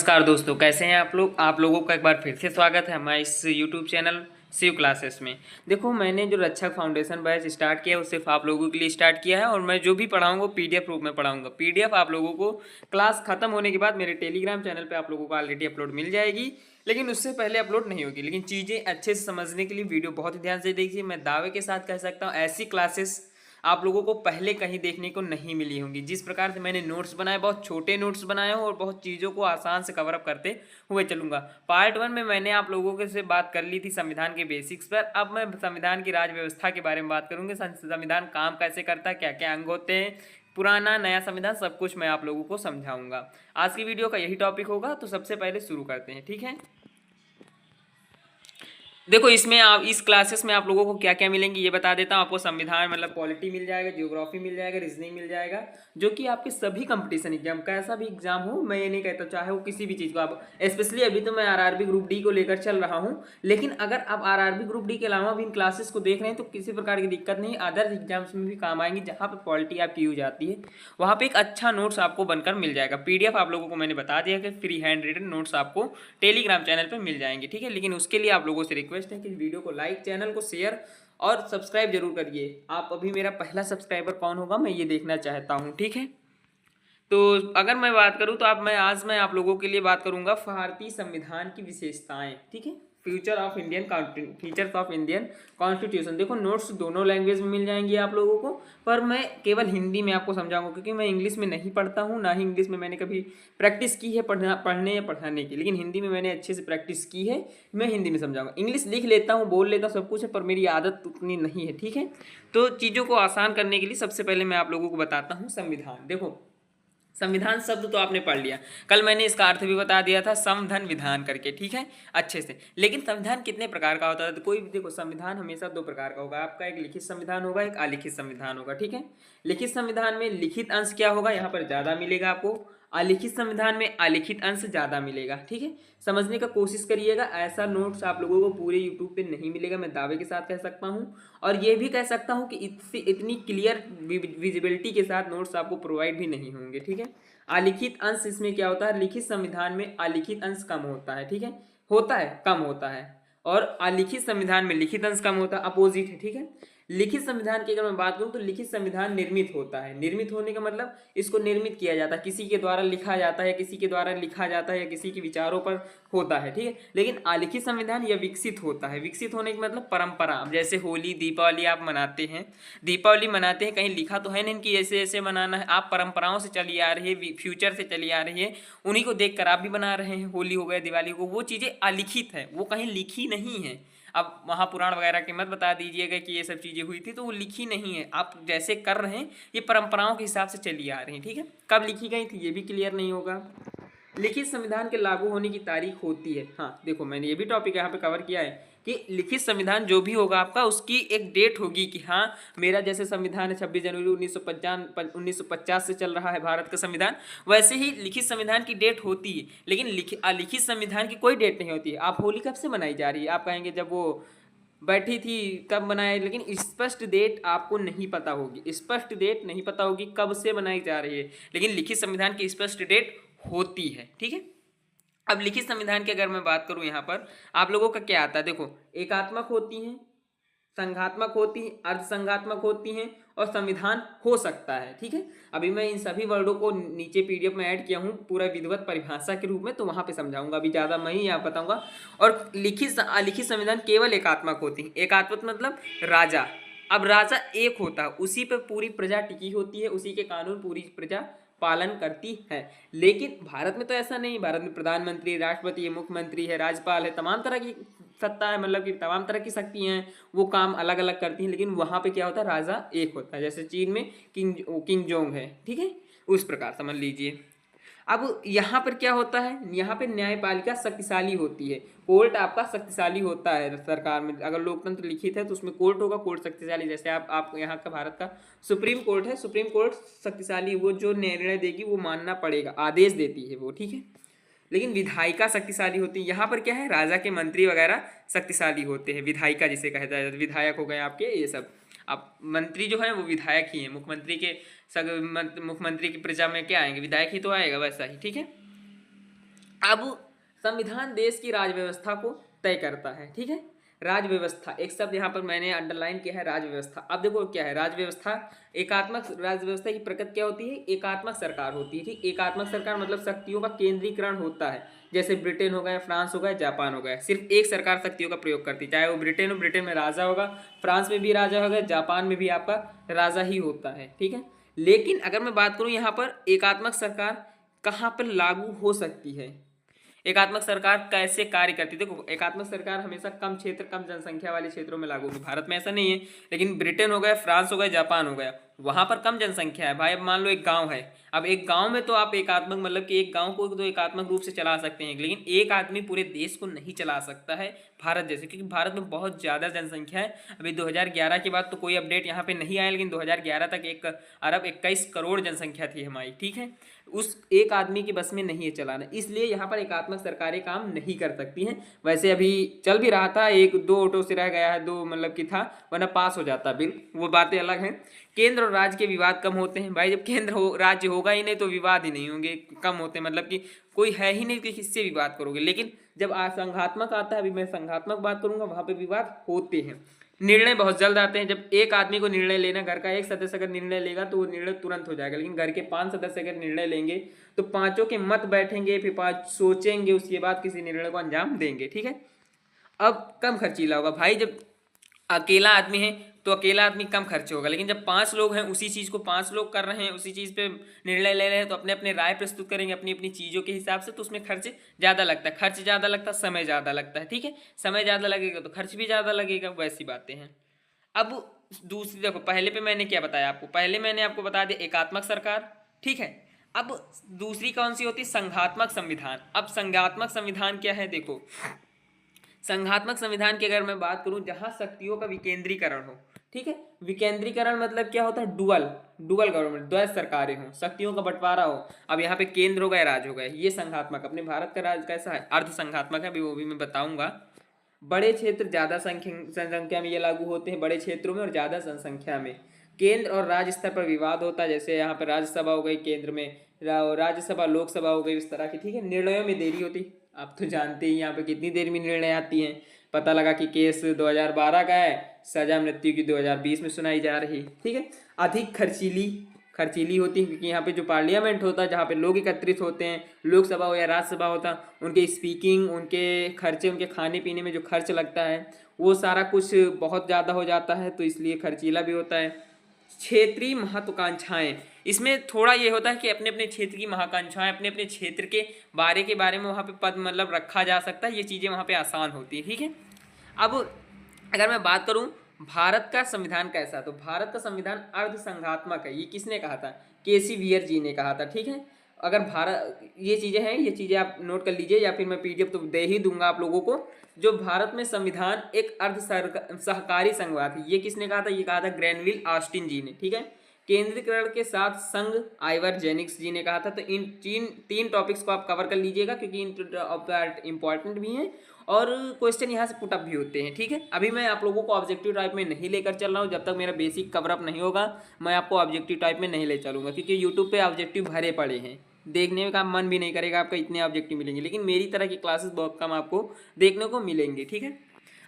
नमस्कार दोस्तों, कैसे हैं आप लोग। आप लोगों का एक बार फिर से स्वागत है हमारे इस यूट्यूब चैनल शिव क्लासेस में। देखो, मैंने जो रक्षक फाउंडेशन बैच स्टार्ट किया है वो सिर्फ आप लोगों के लिए स्टार्ट किया है और मैं जो भी पढ़ाऊंगा पीडीएफ रूप में पढ़ाऊंगा। पीडीएफ आप लोगों को क्लास खत्म होने के बाद मेरे टेलीग्राम चैनल पे आप लोगों को ऑलरेडी अपलोड मिल जाएगी, लेकिन उससे पहले अपलोड नहीं होगी। लेकिन चीज़ें अच्छे से समझने के लिए वीडियो बहुत ही ध्यान से देखिए। मैं दावे के साथ कह सकता हूँ ऐसी क्लासेस आप लोगों को पहले कहीं देखने को नहीं मिली होंगी। जिस प्रकार से मैंने नोट्स बनाए, बहुत छोटे नोट्स बनाए हूँ और बहुत चीज़ों को आसान से कवर अप करते हुए चलूंगा। पार्ट 1 में मैंने आप लोगों के से बात कर ली थी संविधान के बेसिक्स पर। अब मैं संविधान की राज व्यवस्था के बारे में बात करूंगी। संविधान काम कैसे करता है, क्या क्या अंग होते हैं, पुराना नया संविधान, सब कुछ मैं आप लोगों को समझाऊंगा। आज की वीडियो का यही टॉपिक होगा, तो सबसे पहले शुरू करते हैं, ठीक है। देखो, इसमें आप इस क्लासेस में आप लोगों को क्या क्या मिलेंगी ये बता देता हूँ। आपको संविधान मतलब पॉलिटी मिल जाएगा, ज्योग्राफी मिल जाएगा, रीजनिंग मिल जाएगा, जो कि आपके सभी कंपटीशन एग्जाम, कैसा भी एग्जाम हो, मैं ये नहीं कहता चाहे वो किसी भी चीज़ को आप, स्पेशली अभी तो मैं आरआरबी ग्रुप डी को लेकर चल रहा हूँ, लेकिन अगर आप आरआरबी ग्रुप डी के अलावा भी इन क्लासेस को देख रहे हैं तो किसी प्रकार की दिक्कत नहीं, अदर एग्जाम्स में भी काम आएंगी। जहाँ पर पॉलिटी आपकी यूज आती है वहाँ पर एक अच्छा नोट्स आपको बनकर मिल जाएगा। पीडीएफ आप लोगों को मैंने बता दिया कि फ्री हैंड रिटन नोट्स आपको टेलीग्राम चैनल पर मिल जाएंगे, ठीक है। लेकिन उसके लिए आप लोगों से रिक्वेस्ट है कि वीडियो को लाइक, चैनल को शेयर और सब्सक्राइब जरूर करिए। आप अभी मेरा पहला सब्सक्राइबर कौन होगा मैं ये देखना चाहता हूँ, ठीक है। तो अगर मैं बात करूँ तो आज मैं आप लोगों के लिए बात करूंगा भारतीय संविधान की विशेषताएं, ठीक है। Features of Indian constitution. देखो, नोट्स दोनों लैंग्वेज में मिल जाएंगे आप लोगों को, पर मैं केवल हिंदी में आपको समझाऊंगा क्योंकि मैं इंग्लिश में नहीं पढ़ता हूँ, ना ही इंग्लिश में मैंने कभी प्रैक्टिस की है पढ़ने या पढ़ाने की। लेकिन हिंदी में मैंने अच्छे से प्रैक्टिस की है, मैं हिंदी में समझाऊंगा। इंग्लिश लिख लेता हूँ, बोल लेता हूँ, सब कुछ है, पर मेरी आदत उतनी नहीं है, ठीक है। तो चीज़ों को आसान करने के लिए सबसे पहले मैं आप लोगों को बताता हूँ संविधान। देखो, संविधान शब्द तो आपने पढ़ लिया, कल मैंने इसका अर्थ भी बता दिया था, संविधान विधान करके, ठीक है, अच्छे से। लेकिन संविधान कितने प्रकार का होता है तो कोई भी, देखो, संविधान हमेशा दो प्रकार का होगा आपका, एक लिखित संविधान होगा, एक अलिखित संविधान होगा, ठीक है। लिखित संविधान में लिखित अंश क्या होगा, यहाँ पर ज्यादा मिलेगा आपको। अलिखित संविधान में अलिखित अंश ज्यादा मिलेगा, ठीक है। समझने का कोशिश करिएगा, ऐसा नोट्स आप लोगों को पूरे यूट्यूब पे नहीं मिलेगा, मैं दावे के साथ कह सकता हूँ। और ये भी कह सकता हूँ कि इतनी क्लियर विजिबिलिटी के साथ नोट्स आपको प्रोवाइड भी नहीं होंगे, ठीक है। अलिखित अंश इसमें क्या होता है, लिखित संविधान में अलिखित अंश कम होता है, ठीक है, होता है, कम होता है। और अलिखित संविधान में लिखित अंश कम होता है, अपोजिट है, ठीक है। लिखित संविधान की अगर मैं बात करूं तो लिखित संविधान निर्मित होता है। निर्मित होने का मतलब इसको निर्मित किया जाता है, किसी के द्वारा लिखा जाता है, किसी के द्वारा लिखा जाता है, या किसी के विचारों पर होता है, ठीक है। लेकिन अलिखित संविधान यह विकसित होता है। विकसित होने का मतलब परंपरा, जैसे होली दीपावली आप मनाते हैं, कहीं लिखा तो है नहीं कि ऐसे ऐसे मनाना है, आप परंपराओं से चली आ रही है, फ्यूचर से चली आ रही है, उन्हीं को देखकर आप भी बना रहे हैं। होली हो गया, दिवाली को, वो चीज़ें अलिखित है, वो कहीं लिखी नहीं है। अब महापुराण वगैरह के मत बता दीजिएगा कि ये सब चीज़ें हुई थी, तो वो लिखी नहीं है। आप जैसे कर रहे हैं ये परंपराओं के हिसाब से चली आ रही हैं, ठीक है। कब लिखी गई थी ये भी क्लियर नहीं होगा। लिखित संविधान के लागू होने की तारीख होती है, हाँ देखो, मैंने ये भी टॉपिक यहाँ पे कवर किया है कि लिखित संविधान जो भी होगा आपका, उसकी एक डेट होगी कि हाँ, मेरा जैसे संविधान है 26 जनवरी 1950 से चल रहा है भारत का संविधान, वैसे ही लिखित संविधान की डेट होती है। लेकिन लिखित संविधान की कोई डेट नहीं होती है। आप होली कब से मनाई जा रही है, आप कहेंगे जब वो बैठी थी कब बनाया, लेकिन स्पष्ट डेट आपको नहीं पता होगी, स्पष्ट डेट नहीं पता होगी कब से बनाई जा रही है, लेकिन लिखित संविधान की स्पष्ट डेट होती है, ठीक है। अब लिखित संविधान की अगर मैं बात करूं, यहाँ पर आप लोगों का क्या आता है, देखो, एकात्मक होती हैं, संघात्मक होती हैं, अर्धसंघात्मक होती हैं, और संविधान हो सकता है, ठीक है। अभी मैं इन सभी वर्डों को नीचे पीडीएफ में ऐड किया हूँ पूरा विधिवत परिभाषा के रूप में, तो वहां पे समझाऊंगा, अभी ज्यादा मैं ही यहाँ बताऊंगा। और लिखित संविधान केवल एकात्मक होती है। एकात्मक मतलब राजा, अब राजा एक होता है, उसी पे पूरी प्रजा टिकी होती है, उसी के कानून पूरी प्रजा पालन करती है। लेकिन भारत में तो ऐसा नहीं, भारत में प्रधानमंत्री, राष्ट्रपति है, मुख्यमंत्री है, राज्यपाल है, तमाम तरह की सत्ता है, मतलब कि तमाम तरह की शक्तियां हैं, वो काम अलग अलग करती हैं। लेकिन वहां पे क्या होता है, राजा एक होता है, जैसे चीन में किंग जोंग है, ठीक है, उस प्रकार समझ लीजिए। अब यहाँ पर क्या होता है, यहाँ पे न्यायपालिका शक्तिशाली होती है, कोर्ट आपका शक्तिशाली होता है। सरकार में अगर लोकतंत्र लिखित है तो उसमें कोर्ट होगा, कोर्ट शक्तिशाली, जैसे आप यहाँ का भारत का सुप्रीम कोर्ट है, सुप्रीम कोर्ट शक्तिशाली, वो जो निर्णय देगी वो मानना पड़ेगा, आदेश देती है वो, ठीक है। लेकिन विधायिका शक्तिशाली होती है। यहाँ पर क्या है, राजा के मंत्री वगैरह शक्तिशाली होते हैं, विधायिका जिसे कहा जाए, विधायक हो गए आपके ये सब। अब मंत्री जो है वो विधायक ही है, मुख्यमंत्री की प्रजा में क्या आएंगे, विधायक ही तो आएगा, वैसा ही, ठीक है। अब संविधान देश की राज्य व्यवस्था को तय करता है, ठीक है। राज्य व्यवस्था, एक शब्द यहाँ पर मैंने अंडरलाइन किया है, राज्य व्यवस्था। अब देखो क्या है राज्य व्यवस्था, एकात्मक राज्य व्यवस्था की प्रकृति क्या होती है, एकात्मक सरकार होती है, ठीक। एकात्मक सरकार मतलब शक्तियों का केंद्रीकरण होता है, जैसे ब्रिटेन हो गया, फ्रांस हो गया, जापान हो गया, सिर्फ एक सरकार शक्तियों का प्रयोग करती है, चाहे वो ब्रिटेन हो, ब्रिटेन में राजा होगा, फ्रांस में भी राजा होगा, जापान में भी आपका राजा ही होता है, ठीक है। लेकिन अगर मैं बात करूं यहाँ पर एकात्मक सरकार कहाँ पर लागू हो सकती है, एकात्मक सरकार कैसे कार्य करती है। देखो एकात्मक सरकार हमेशा कम क्षेत्र, कम जनसंख्या वाले क्षेत्रों में लागू होगी। भारत में ऐसा नहीं है, लेकिन ब्रिटेन हो गया, फ्रांस हो गया, जापान हो गया, वहां पर कम जनसंख्या है भाई। अब मान लो एक गांव है, अब एक गांव में तो आप एकात्मक मतलब कि एक गांव को तो एकात्मक रूप से चला सकते हैं, लेकिन एक आदमी पूरे देश को नहीं चला सकता है भारत जैसे, क्योंकि भारत में बहुत ज़्यादा जनसंख्या है। अभी 2011 के बाद तो कोई अपडेट यहाँ पे नहीं आया, लेकिन 2011 तक 1 अरब 21 करोड़ जनसंख्या थी हमारी, ठीक है। उस एक आदमी की बस में नहीं है चलाना, इसलिए यहाँ पर एकात्मक सरकारें काम नहीं कर सकती हैं। वैसे अभी चल भी रहा था, 1-2 ऑटो से रह गया है, 2 मतलब कि था, वरना पास हो जाता बिल, वो बातें अलग हैं। केंद्र और राज्य के विवाद कम होते हैं भाई, जब केंद्र हो राज्य होगा ही नहीं तो विवाद ही नहीं होंगे, कम होते हैं, मतलब कि कोई है ही नहीं कि किससे विवाद करोगे। लेकिन जब संघात्मक आता है, अभी मैं संघात्मक बात करूंगा, वहां पे विवाद होते हैं। निर्णय बहुत जल्द आते हैं, जब एक आदमी को निर्णय लेना, घर का एक सदस्य अगर निर्णय लेगा तो वो निर्णय तुरंत हो जाएगा, लेकिन घर के 5 सदस्य अगर निर्णय लेंगे तो पांचों के मत बैठेंगे, फिर 5 सोचेंगे, उसके बाद किसी निर्णय को अंजाम देंगे, ठीक है। अब कम खर्चीला होगा भाई, जब अकेला आदमी है तो अकेला आदमी कम खर्च होगा, लेकिन जब 5 लोग हैं, उसी चीज़ को 5 लोग कर रहे हैं, उसी चीज़ पे निर्णय ले रहे हैं, तो अपने अपने राय प्रस्तुत करेंगे अपनी अपनी चीज़ों के हिसाब से, तो उसमें खर्च ज़्यादा लगता है, खर्च ज़्यादा लगता है, समय ज़्यादा लगता है, ठीक है। समय ज़्यादा लगेगा तो खर्च भी ज़्यादा लगेगा, वैसी बातें हैं। अब दूसरी देखो, पहले पे मैंने क्या बताया आपको, पहले मैंने आपको बता दिया एकात्मक सरकार, ठीक है। अब दूसरी कौन सी होती है, संघात्मक संविधान। अब संघात्मक संविधान क्या है, देखो संघात्मक संविधान की अगर मैं बात करूं, जहां शक्तियों का विकेंद्रीकरण हो, ठीक है। विकेंद्रीकरण मतलब क्या होता है, डुअल डुअल गवर्नमेंट, द्वैत सरकारें हो, शक्तियों का बंटवारा हो। अब यहाँ पे केंद्र हो गए, राज्य हो गए, ये संघात्मक। अपने भारत का राज्य कैसा है, अर्ध संघात्मक है, अभी वो भी मैं बताऊंगा। बड़े क्षेत्र ज्यादा जनसंख्या में ये लागू होते हैं, बड़े क्षेत्रों में और ज्यादा जनसंख्या में। केंद्र और राज्य स्तर पर विवाद होता है, जैसे यहाँ पर राज्यसभा हो गई केंद्र में, राज्यसभा लोकसभा हो गई, इस तरह की, ठीक है। निर्णयों में देरी होती, आप तो जानते ही यहाँ पे कितनी देर में निर्णय आती हैं। पता लगा कि केस 2012 का है, सजा मृत्यु की 2020 में सुनाई जा रही, ठीक है। अधिक खर्चीली खर्चीली होती है, क्योंकि यहाँ पे जो पार्लियामेंट होता है, जहाँ पे लोग एकत्रित होते हैं, लोकसभा हो या राज्यसभा होता, उनके स्पीकिंग, उनके खर्चे, उनके खाने पीने में जो खर्च लगता है, वो सारा कुछ बहुत ज़्यादा हो जाता है, तो इसलिए खर्चीला भी होता है। क्षेत्रीय महत्वाकांक्षाएं, इसमें थोड़ा ये होता है कि अपने अपने क्षेत्र की महत्वाकांक्षाएं, अपने अपने क्षेत्र के बारे में वहाँ पे पद मतलब रखा जा सकता है, ये चीज़ें वहाँ पे आसान होती है, ठीक है। अब अगर मैं बात करूँ भारत का संविधान कैसा, तो भारत का संविधान अर्ध संघात्मक है। ये किसने कहा था, केसी वीर जी ने कहा था, ठीक है। अगर भारत, ये चीज़ें हैं, ये चीज़ें आप नोट कर लीजिए, या फिर मैं पीडीएफ तो दे ही दूंगा आप लोगों को। जो भारत में संविधान एक अर्ध सहकारी संघवाद है, ये किसने कहा था, ये कहा था ग्रैनविल ऑस्टिन जी ने, ठीक है। केंद्रीकरण के साथ संघ, आइवर जेनिक्स जी ने कहा था। तो इन तीन टॉपिक्स को आप कवर कर लीजिएगा, क्योंकि इंपॉर्टेंट भी हैं और क्वेश्चन यहाँ से पुटअप भी होते हैं, ठीक है। अभी मैं आप लोगों को ऑब्जेक्टिव टाइप में नहीं लेकर चल रहा हूँ, जब तक मेरा बेसिक कवरअप नहीं होगा मैं आपको ऑब्जेक्टिव टाइप में नहीं ले चलूँगा, क्योंकि यूट्यूब पे ऑब्जेक्टिव भरे पड़े हैं, देखने का मन भी नहीं करेगा आपका, इतने ऑब्जेक्टिव मिलेंगे, लेकिन मेरी तरह की क्लासेस बहुत कम आपको देखने को मिलेंगी, ठीक है।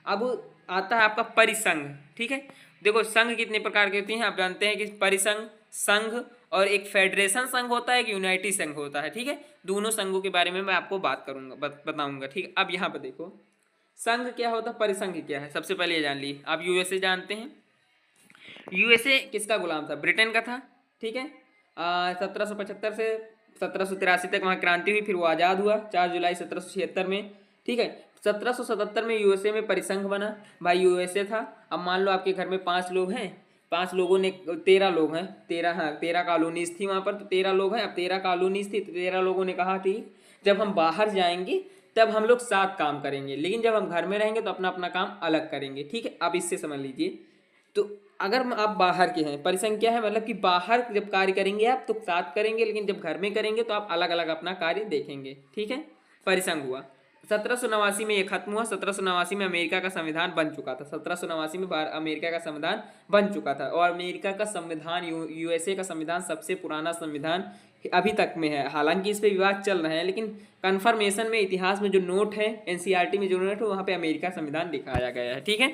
अब आता है आपका परिसंघ, ठीक है। देखो संघ कितने प्रकार के होते हैं आप जानते हैं, कि परिसंघ, संघ और एक फेडरेशन संघ होता है, एक यूनाइटेड संघ होता है, ठीक है। दोनों संघों के बारे में मैं आपको बात करूंगा, बताऊंगा, ठीक है। अब यहाँ पर देखो संघ क्या होता है, परिसंघ क्या है, सबसे पहले ये जान ली। आप यूएसए जानते हैं, यूएसए किसका गुलाम था, ब्रिटेन का था, ठीक है। 1775 से 1783 तक वहाँ क्रांति हुई, फिर वो आज़ाद हुआ 4 जुलाई 1776 में, ठीक है। 1777 में यूएसए में परिसंघ बना, भाई यूएसए था। अब मान लो आपके घर में 5 लोग हैं, 5 लोगों ने 13 लोग हैं, 13, हाँ 13 कॉलोनीज थी वहाँ पर, तो 13 लोग हैं। अब 13 कॉलोनीज थी तो 13 लोगों ने कहा कि जब हम बाहर जाएंगे तब हम लोग साथ काम करेंगे, लेकिन जब हम घर में रहेंगे तो अपना अपना काम अलग करेंगे, ठीक है। अब इससे समझ लीजिए, तो अगर आप बाहर के हैं, परिसंघ क्या है, मतलब कि बाहर जब कार्य करेंगे आप तो साथ करेंगे, लेकिन जब घर में करेंगे तो आप अलग अलग अपना कार्य देखेंगे, ठीक है। परिसंघ हुआ। 1789 में ये खत्म हुआ। 1789 में अमेरिका का संविधान बन चुका था। 1789 में अमेरिका का संविधान बन चुका था, और अमेरिका का संविधान, यूएसए का संविधान सबसे पुराना संविधान अभी तक में है, हालांकि इस पे विवाद चल रहे हैं, लेकिन कन्फर्मेशन में इतिहास में जो नोट है, एनसीईआरटी में जो नोट है, वहाँ पे अमेरिका संविधान दिखाया गया है। ठीक है।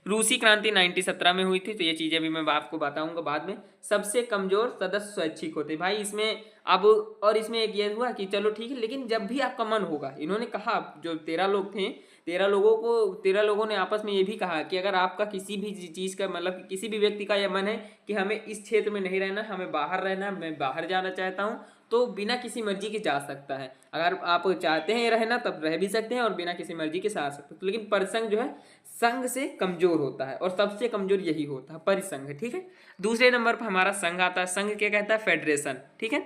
रूसी क्रांति 1917 में हुई थी, तो ये चीज़ें भी मैं आपको बताऊंगा बाद में। सबसे कमजोर सदस्य स्वैच्छिक होते भाई इसमें। अब और इसमें एक ये हुआ कि चलो ठीक है, लेकिन जब भी आपका मन होगा, इन्होंने कहा जो 13 लोग थे, 13 लोगों ने आपस में ये भी कहा कि अगर आपका किसी भी चीज़ का मतलब किसी भी व्यक्ति का यह मन है कि हमें इस क्षेत्र में नहीं रहना, हमें बाहर रहना, मैं बाहर जाना चाहता हूँ, तो बिना किसी मर्जी के जा सकता है। अगर आप चाहते हैं रहना तब रह भी सकते हैं और बिना किसी मर्जी के साथ सकते हैं। तो लेकिन परिसंघ जो है संघ से कमजोर होता है और सबसे कमजोर यही होता है, परिसंघ। ठीक है। दूसरे नंबर पर हमारा संघ आता है। संघ क्या कहता है? फेडरेशन। ठीक है।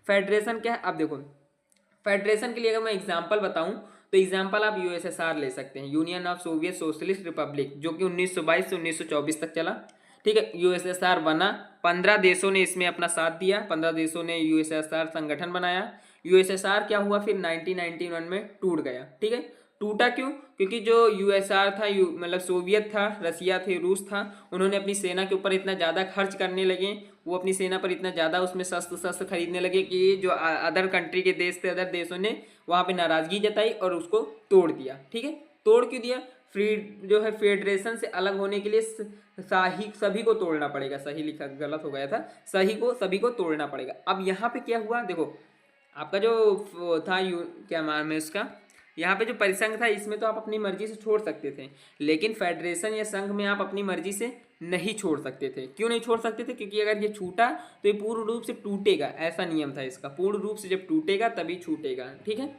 फेडरेशन क्या है? अब देखो, फेडरेशन के लिए अगर मैं एग्जांपल बताऊं तो एग्जांपल आप यूएसएसआर ले सकते हैं, union of Soviet socialist Republic, जो कि 1922 से 1924 तक चला। ठीक है। यूएसएसआर बना, 15 देशों ने इसमें अपना साथ दिया, 15 देशों ने यूएसएसआर संगठन बनाया। यूएसएसआर क्या हुआ फिर 1991 में टूट गया। ठीक है। टूटा क्यों? क्योंकि जो यूएसआर था, मतलब सोवियत था, रसिया थे, रूस था, उन्होंने अपनी सेना के ऊपर इतना ज़्यादा खर्च करने लगे, वो अपनी सेना पर इतना ज़्यादा उसमें शस्त्र खरीदने लगे कि जो अदर कंट्री के देश थे, अदर देशों ने वहाँ पे नाराज़गी जताई और उसको तोड़ दिया। ठीक है। तोड़ क्यों दिया? फ्री जो है फेडरेशन से अलग होने के लिए सभी को तोड़ना पड़ेगा। सही लिखा, गलत हो गया था, सभी को तोड़ना पड़ेगा। अब यहाँ पे क्या हुआ देखो, आपका जो था क्या नाम है उसका, यहाँ पे जो परिसंघ था, इसमें तो आप अपनी मर्जी से छोड़ सकते थे, लेकिन फेडरेशन या संघ में आप अपनी मर्जी से नहीं छोड़ सकते थे। क्यों नहीं छोड़ सकते थे? क्योंकि अगर ये छूटा तो ये पूर्ण रूप से टूटेगा, ऐसा नियम था इसका। पूर्ण रूप से जब टूटेगा तभी छूटेगा। ठीक है।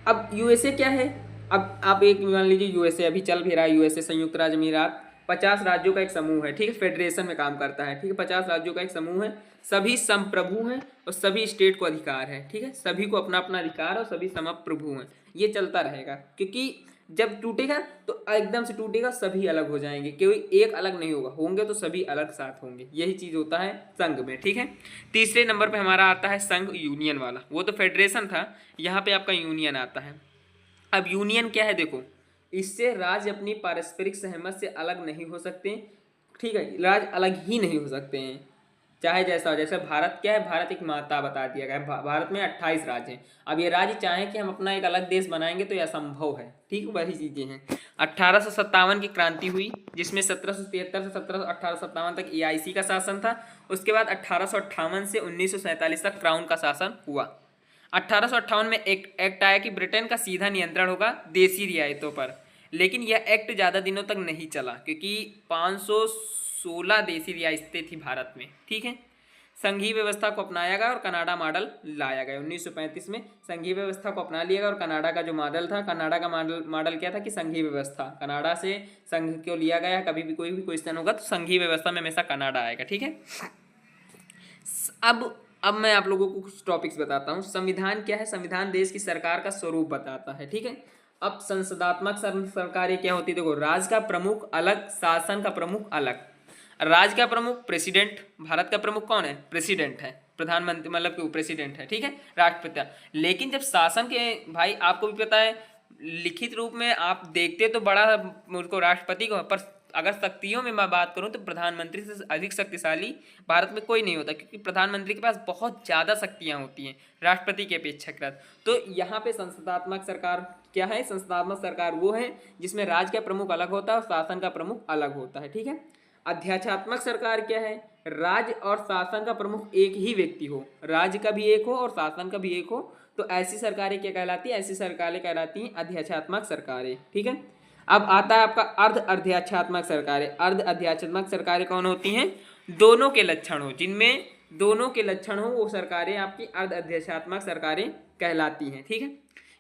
अब यूएसए क्या है? अब आप एक मान लीजिए यूएसए अभी चल भी रहा है, यूएसए संयुक्त राज्य अमीरात 50 राज्यों का एक समूह है। ठीक है। फेडरेशन में काम करता है। ठीक है। 50 राज्यों का एक समूह है, सभी समप्रभु हैं और सभी स्टेट को अधिकार है। ठीक है। सभी को अपना अपना अधिकार और सभी समप्रभु हैं। ये चलता रहेगा, क्योंकि जब टूटेगा तो एकदम से टूटेगा, सभी अलग हो जाएंगे, कोई एक अलग नहीं होगा, होंगे तो सभी अलग साथ होंगे। यही चीज होता है संघ में। ठीक है। तीसरे नंबर पे हमारा आता है संघ यूनियन वाला। वो तो फेडरेशन था, यहाँ पे आपका यूनियन आता है। अब यूनियन क्या है? देखो, इससे राज्य अपनी पारस्परिक सहमत से अलग नहीं हो सकते। ठीक है। राज्य अलग ही नहीं हो सकते हैं, चाहे जैसा हो। जैसे भारत क्या है? भारत एक माता बता दिया गया है, भारत में 28 राज्य हैं। अब ये राज्य चाहें कि हम अपना एक अलग देश बनाएंगे तो यह असंभव है। ठीक, वही चीज़ें हैं। 1857 की क्रांति हुई, जिसमें 1773 से 1857 तक एआईसी का शासन था। उसके बाद 1858 से 1947 तक क्राउन का शासन हुआ। 1858 में एक्ट आया कि ब्रिटेन का सीधा नियंत्रण होगा देसी रियायतों पर, लेकिन यह एक्ट ज़्यादा दिनों तक नहीं चला, क्योंकि 516 देसी रियासतें थी भारत में। ठीक है। संघीय व्यवस्था को अपनाया गया और कनाडा मॉडल लाया गया। 1935 में संघीय व्यवस्था को अपना लिया गया और कनाडा का जो मॉडल था, कनाडा का मॉडल क्या था कि संघीय व्यवस्था, कनाडा से संघ को लिया गया। कभी भी कोई भी क्वेश्चन होगा तो संघीय व्यवस्था में हमेशा कनाडा आएगा। ठीक है। अब मैं आप लोगों को कुछ टॉपिक्स बताता हूँ। संविधान क्या है? संविधान देश की सरकार का स्वरूप बताता है। ठीक है। अब संसदात्मक सरकारें क्या होती है? देखो, राज्य का प्रमुख अलग, शासन का प्रमुख अलग। राज्य का प्रमुख प्रेसिडेंट, भारत का प्रमुख कौन है? प्रेसिडेंट है, प्रधानमंत्री मतलब कि प्रेसिडेंट है। ठीक है। राष्ट्रपति। लेकिन जब शासन के, भाई आपको भी पता है, लिखित रूप में आप देखते तो बड़ा मुझको राष्ट्रपति को, पर अगर शक्तियों में मैं बात करूं तो प्रधानमंत्री से अधिक शक्तिशाली भारत में कोई नहीं होता, क्योंकि प्रधानमंत्री के पास बहुत ज़्यादा शक्तियां होती हैं राष्ट्रपति के अपेक्षाकृत। तो यहाँ पे संसदात्मक सरकार क्या है? संसदात्मक सरकार वो है जिसमें राज्य का प्रमुख अलग होता है और शासन का प्रमुख अलग होता है। ठीक है। अध्यक्षात्मक सरकार क्या है? राज्य और शासन का प्रमुख एक ही व्यक्ति हो, राज्य का भी एक हो और शासन का भी एक हो, तो ऐसी सरकारें क्या कहलाती है? ऐसी सरकारें कहलाती हैं अध्यक्षात्मक सरकारें। ठीक है। अब आता है आपका अर्ध अध्यक्षात्मक सरकारें। अर्ध अध्यक्षात्मक सरकारें कौन होती हैं? दोनों के लक्षण हो, जिनमें दोनों के लक्षण हो वो सरकारें आपकी अर्ध अध्यक्षात्मक सरकारें कहलाती हैं। ठीक है।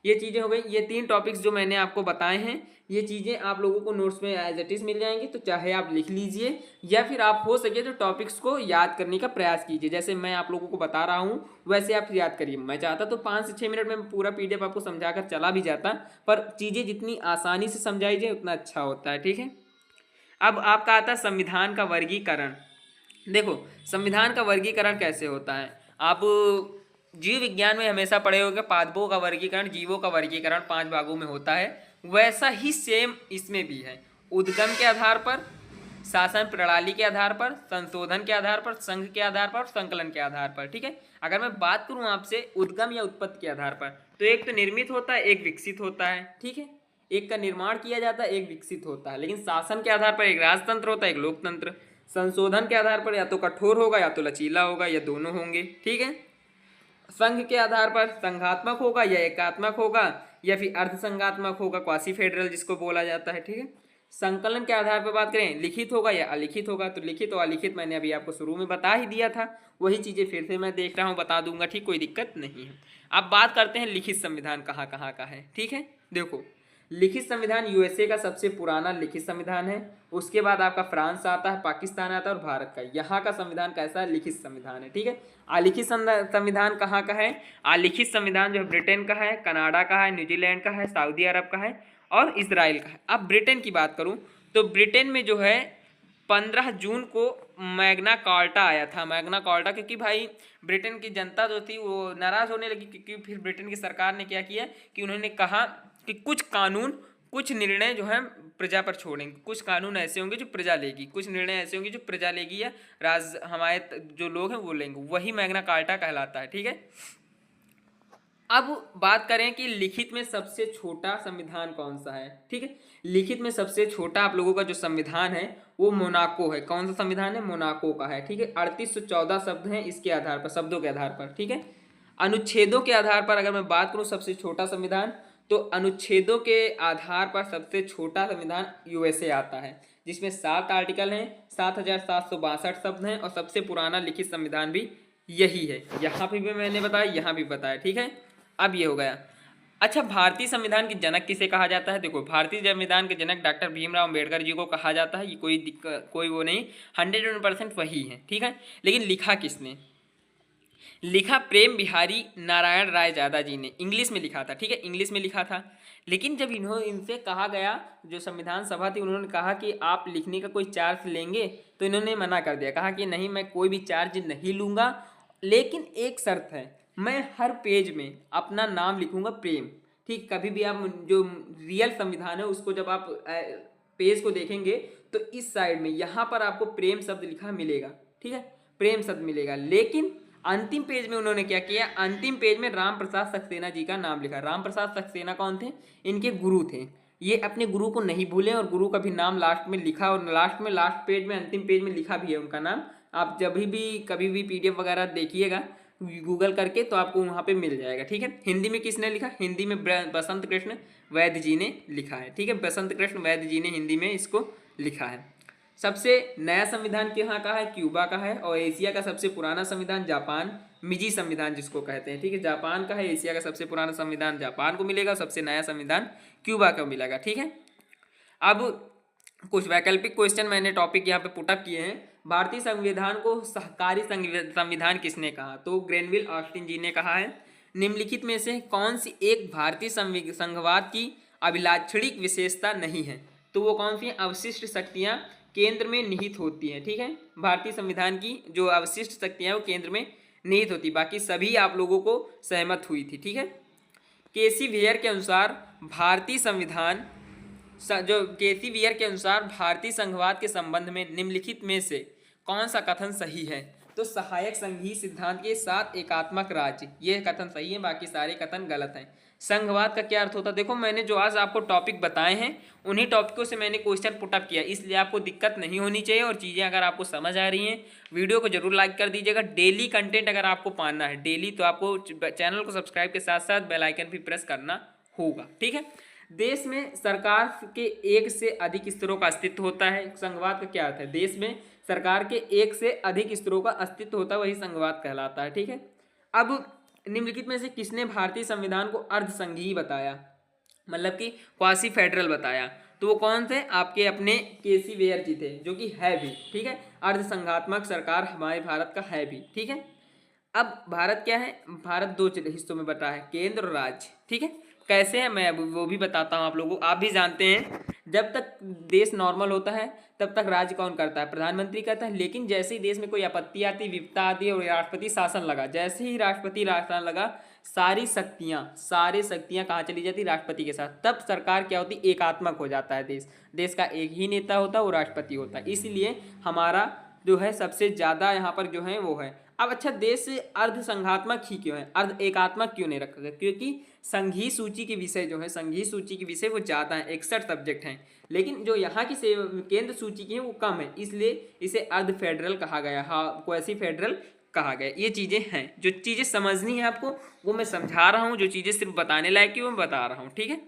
ये चीज़ें हो गई। ये 3 टॉपिक्स जो मैंने आपको बताए हैं, ये चीज़ें आप लोगों को नोट्स में एज इट इज़ मिल जाएंगी, तो चाहे आप लिख लीजिए या फिर आप हो सके तो टॉपिक्स को याद करने का प्रयास कीजिए। जैसे मैं आप लोगों को बता रहा हूँ वैसे आप याद करिए। मैं चाहता तो 5 से 6 मिनट में पूरा पीडीएफ आपको समझा कर चला भी जाता, पर चीज़ें जितनी आसानी से समझाई जाए उतना अच्छा होता है। ठीक है। अब आपका आता है संविधान का वर्गीकरण। देखो, संविधान का वर्गीकरण कैसे होता है? आप जीव विज्ञान में हमेशा पढ़े होंगे, पादपों का वर्गीकरण, जीवों का वर्गीकरण 5 भागों में होता है। वैसा ही सेम इसमें भी है, उद्गम के आधार पर, शासन प्रणाली के आधार पर, संशोधन के आधार पर, संघ के आधार पर, संकलन के आधार पर। ठीक है, अगर मैं बात करूं आपसे उद्गम या उत्पत्ति के आधार पर, तो एक तो निर्मित होता है, एक विकसित होता है। ठीक है, एक का निर्माण किया जाता है, एक विकसित होता है। लेकिन शासन के आधार पर एक राजतंत्र होता है, एक लोकतंत्र। संशोधन के आधार पर या तो कठोर होगा या तो लचीला होगा, या दोनों होंगे। ठीक है, संघ के आधार पर संघात्मक होगा या एकात्मक होगा, या फिर अर्ध संघात्मक होगा, क्वासी फेडरल जिसको बोला जाता है। ठीक है, संकलन के आधार पर बात करें, लिखित होगा या अलिखित होगा। तो लिखित और अलिखित मैंने अभी आपको शुरू में बता ही दिया था, वही चीज़ें फिर से मैं देख रहा हूँ, बता दूंगा। ठीक, कोई दिक्कत नहीं है। अब बात करते हैं लिखित संविधान कहाँ कहाँ का है। ठीक है, देखो लिखित संविधान यूएसए का सबसे पुराना लिखित संविधान है। उसके बाद आपका फ्रांस आता है, पाकिस्तान आता है और भारत का। यहाँ का संविधान कैसा है? लिखित संविधान है। ठीक है, अलिखित संविधान कहाँ का है? अलिखित संविधान जो है ब्रिटेन का है, कनाडा का है, न्यूजीलैंड का है, सऊदी अरब का है और इसराइल का है। अब ब्रिटेन की बात करूँ तो ब्रिटेन में जो है 15 जून को मैग्ना कार्टा आया था। मैग्ना कार्टा, क्योंकि भाई ब्रिटेन की जनता जो थी वो नाराज़ होने लगी, क्योंकि फिर ब्रिटेन की सरकार ने क्या किया कि उन्होंने कहा कि कुछ कानून, कुछ निर्णय जो है प्रजा पर छोड़ेंगे। कुछ कानून ऐसे होंगे जो प्रजा लेगी, कुछ निर्णय ऐसे होंगे जो प्रजा लेगी या हमारे जो लोग हैं वो लेंगे। वही मैग्ना कार्टा कहलाता है। ठीक है, अब बात करें कि लिखित में सबसे छोटा संविधान कौन सा है। ठीक है, लिखित में सबसे छोटा आप लोगों का जो संविधान है वो मोनाको है। कौन सा संविधान है? मोनाको का है। ठीक है, 3814 शब्द हैं इसके आधार पर, शब्दों के आधार पर। ठीक है, अनुच्छेदों के आधार पर अगर मैं बात करूं सबसे छोटा संविधान, तो अनुच्छेदों के आधार पर सबसे छोटा संविधान यूएसए आता है, जिसमें 7 आर्टिकल हैं, 7762 शब्द हैं और सबसे पुराना लिखित संविधान भी यही है। यहाँ पे भी मैंने बताया, यहाँ भी बताया। ठीक है, अब ये हो गया। अच्छा, भारतीय संविधान के जनक किसे कहा जाता है? देखो, भारतीय संविधान के जनक डॉक्टर भीमराव अम्बेडकर जी को कहा जाता है। ये कोई वो नहीं, 100% वही है। ठीक है, लेकिन लिखा किसने? लिखा प्रेम बिहारी नारायण राय यादव जी ने, इंग्लिश में लिखा था। ठीक है, इंग्लिश में लिखा था। लेकिन जब इनसे कहा गया, जो संविधान सभा थी उन्होंने कहा कि आप लिखने का कोई चार्ज लेंगे, तो इन्होंने मना कर दिया, कहा कि नहीं, मैं कोई भी चार्ज नहीं लूँगा, लेकिन एक शर्त है, मैं हर पेज में अपना नाम लिखूँगा प्रेम। ठीक, कभी भी आप जो रियल संविधान है उसको जब आप पेज को देखेंगे तो इस साइड में यहाँ पर आपको प्रेम शब्द लिखा मिलेगा। ठीक है, प्रेम शब्द मिलेगा। लेकिन अंतिम पेज में उन्होंने क्या किया? अंतिम पेज में राम प्रसाद सक्सेना जी का नाम लिखा। राम प्रसाद सक्सेना कौन थे? इनके गुरु थे। ये अपने गुरु को नहीं भूले और गुरु का भी नाम लास्ट में लिखा, और लास्ट पेज में, अंतिम पेज में लिखा भी है उनका नाम। आप जब भी कभी भी PDF वगैरह देखिएगा गूगल करके तो आपको वहाँ पे मिल जाएगा। ठीक है, हिंदी में किसने लिखा? हिंदी में बसंत कृष्ण वैद्य जी ने लिखा है। ठीक है, बसंत कृष्ण वैद्य जी ने हिंदी में इसको लिखा है। सबसे नया संविधान कहाँ का है? क्यूबा का है। और एशिया का सबसे पुराना संविधान जापान, मिजी संविधान जिसको कहते हैं। ठीक है, जापान का है। एशिया का सबसे पुराना संविधान जापान को मिलेगा, सबसे नया संविधान क्यूबा को मिलेगा। ठीक है, अब कुछ वैकल्पिक क्वेश्चन मैंने टॉपिक यहाँ पे पुटअप किए हैं। भारतीय संविधान को सहकारी संविधान किसने कहा? तो ग्रेनविल ऑस्टिन जी ने कहा है। निम्नलिखित में से कौन सी एक भारतीय संघवाद की अभिलाक्षणिक विशेषता नहीं है? तो वो कौन सी? अवशिष्ट शक्तियाँ केंद्र में निहित होती हैं। ठीक है, भारतीय संविधान की जो अवशिष्ट शक्तियाँ वो केंद्र में निहित होती, बाकी सभी आप लोगों को सहमत हुई थी। ठीक है, केसी वेयर के अनुसार भारतीय संविधान केसी वेयर के अनुसार भारतीय संघवाद के संबंध में निम्नलिखित में से कौन सा कथन सही है? तो सहायक संघीय सिद्धांत के साथ एकात्मक राज्य, ये कथन सही है, बाकी सारे कथन गलत हैं। संघवाद का क्या अर्थ होता है? देखो, मैंने जो आज आपको टॉपिक बताए हैं उन्हीं टॉपिकों से मैंने क्वेश्चन पुटअप किया, इसलिए आपको दिक्कत नहीं होनी चाहिए। और चीज़ें अगर आपको समझ आ रही हैं, वीडियो को जरूर लाइक कर दीजिएगा। डेली कंटेंट अगर आपको पाना है डेली, तो आपको चैनल को सब्सक्राइब के साथ साथ बेल आइकन भी प्रेस करना होगा। ठीक है, देश में सरकार के एक से अधिक स्तरों का अस्तित्व होता है। संघवाद का क्या अर्थ है? देश में सरकार के एक से अधिक स्तरों का अस्तित्व होता है, वही संघवाद कहलाता है। ठीक है, अब निम्नलिखित में से किसने भारतीय संविधान को अर्ध संघीय बताया, मतलब कि क्वासी फेडरल बताया? तो वो कौन थे? आपके अपने केसी वेयर जी थे, जो कि है भी। ठीक है, अर्ध संघात्मक सरकार हमारे भारत का है भी। ठीक है, अब भारत क्या है? भारत 2 हिस्सों में बटा है, केंद्र और राज्य। ठीक है, कैसे है मैं अब वो भी बताता हूँ आप लोगों को। आप भी जानते हैं, जब तक देश नॉर्मल होता है तब तक राज्य कौन करता है? प्रधानमंत्री करता है। लेकिन जैसे ही देश में कोई आपत्ति आती, विपदा आती है और राष्ट्रपति शासन लगा, जैसे ही राष्ट्रपति शासन लगा, सारी शक्तियां कहाँ चली जाती, राष्ट्रपति के साथ। तब सरकार क्या होती, एकात्मक हो जाता है देश का एक ही नेता होता है, वो राष्ट्रपति होता है। इसलिए हमारा जो है सबसे ज़्यादा यहाँ पर जो है वो है। अब अच्छा, देश अर्ध संघात्मक ही क्यों है, अर्ध एकात्मक क्यों नहीं रखा गया? क्योंकि संघीय सूची के विषय जो है, संघीय सूची के विषय वो ज़्यादा है, 61 सब्जेक्ट हैं, लेकिन जो यहाँ की केंद्र सूची की है वो कम है, इसलिए इसे अर्ध फेडरल कहा गया, हाँ क्वासी फेडरल कहा गया। ये चीज़ें हैं, जो चीज़ें समझनी है आपको वो मैं समझा रहा हूँ, जो चीज़ें सिर्फ बताने लायक है वो मैं बता रहा हूँ, ठीक है।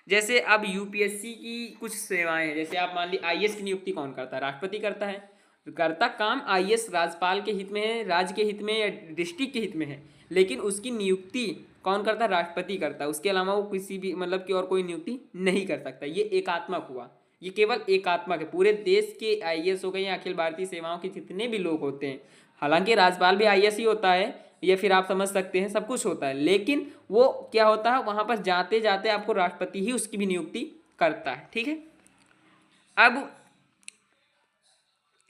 जैसे अब यूपीएससी की कुछ सेवाएं हैं, जैसे आप मान ली आईएएस की नियुक्ति कौन करता है, राष्ट्रपति करता है। करता काम आईएएस राज्यपाल के हित में है, राज्य के हित में या डिस्ट्रिक्ट के हित में है, लेकिन उसकी नियुक्ति कौन करता है, राष्ट्रपति करता है। उसके अलावा वो किसी भी मतलब कि और कोई नियुक्ति नहीं कर सकता। ये एकात्मक हुआ, ये केवल एकात्मक है। पूरे देश के आईएएस हो गए या अखिल भारतीय सेवाओं के जितने भी लोग होते हैं, हालांकि राज्यपाल भी आईएएस ही होता है, या फिर आप समझ सकते हैं सब कुछ होता है, लेकिन वो क्या होता है, वहाँ पर जाते जाते आपको राष्ट्रपति ही उसकी भी नियुक्ति करता है, ठीक है। अब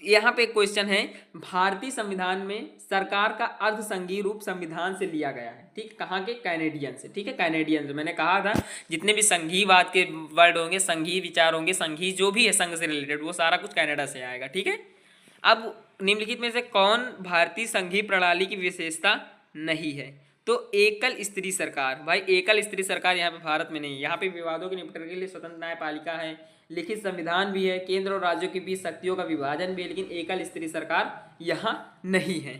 यहाँ पे एक क्वेश्चन है, भारतीय संविधान में सरकार का अर्ध संघीय रूप संविधान से लिया गया है, ठीक, कहाँ के, कैनेडियन से, ठीक है। कैनेडियन से मैंने कहा था जितने भी संघीयवाद के वर्ड होंगे, संघीय विचार होंगे, संघीय जो भी है संघ से रिलेटेड, वो सारा कुछ कनाडा से आएगा, ठीक है। अब निम्नलिखित में से कौन भारतीय संघीय प्रणाली की विशेषता नहीं है, तो एकल स्त्री सरकार। भाई एकल स्त्री सरकार यहाँ पे भारत में नहीं है। यहाँ पे विवादों के निपटारे के लिए स्वतंत्र न्यायपालिका है, लिखित संविधान भी है, केंद्र और राज्यों के बीच शक्तियों का विभाजन भी है, लेकिन एकल स्त्री सरकार यहाँ नहीं है।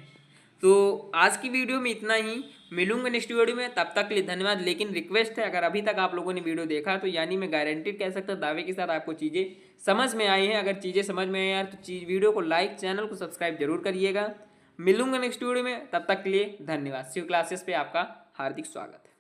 तो आज की वीडियो में इतना ही, मिलूंगा नेक्स्ट वीडियो में, तब तक के लिए धन्यवाद। लेकिन रिक्वेस्ट है, अगर अभी तक आप लोगों ने वीडियो देखा तो यानी मैं गारंटीड कह सकता हूँ, दावे के साथ आपको चीज़ें समझ में आई हैं। अगर चीज़ें समझ में आई यार तो वीडियो को लाइक, चैनल को सब्सक्राइब जरूर करिएगा। मिलूंगा नेक्स्ट वीडियो में, तब तक के लिए धन्यवाद। शिव क्लासेस पे आपका हार्दिक स्वागत है।